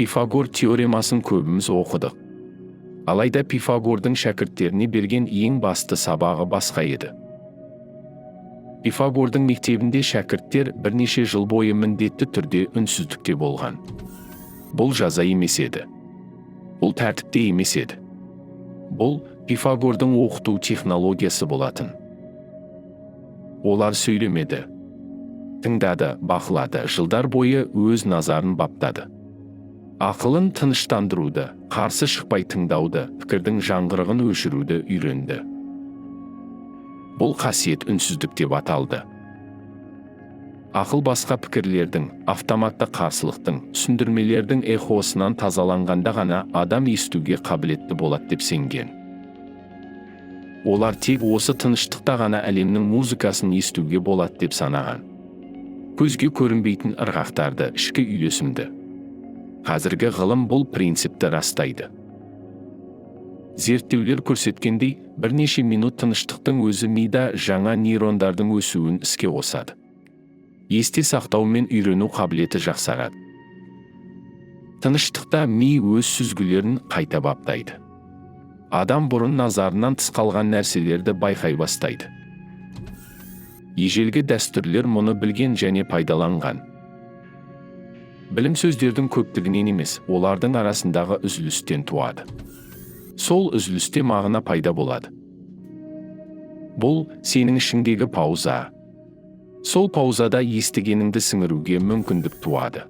Пифагор теоремасын көбіміз оқыдық. Алайда Пифагордың шәкірттеріне берген ең басты сабағы басқа еді. Пифагордың мектебінде шәкірттер бірнеше жыл бойы міндетті түрде үнсіздікте болған. Бұл жаза емес еді. Бұл тәртіпте емес еді. Бұл Пифагордың оқыту технологиясы болатын. Олар сөйлемеді, тыңдады, бақылады, жылдар бойы өз назарын баптады. Ақылын тыныштандыруды, қарсы шықпай тыңдауды, пікірдің жаңғырығын өшіруді үйренді. Бұл қасиет үнсіздік деп аталды. Ақыл басқа пікірлердің, автоматты қарсылықтың, түсіндірмелердің эхосынан тазаланғанда ғана адам естуге қабілетті болады деп сенген. Олар тек осы тыныштықта ғана әлемнің музыкасын естуге болады деп санаған. Көзге көрінбейтін ырғақтарды, ішкі үйлесімді. Қазіргі ғылым бұл принципті растайды. Зерттеулер көрсеткендей, бірнеше минут тыныштықтың өзі мида жаңа нейрондардың өсуін іске қосады. Есте сақтау мен үйрену қабілеті жақсарады. Тыныштықта ми өз сүзгілерін қайта баптайды. Адам бұрын назарынан тыс қалған нәрселерді байқай бастайды. Ежелгі дәстүрлер мұны білген және пайдаланған. Білім сөздердің көптігінен емес, олардың арасындағы үзілістен туады. Сол үзілісте мағына пайда болады. Бұл сенің ішіңдегі пауза. Сол паузада естігеніңді сіңіруге мүмкіндік туады.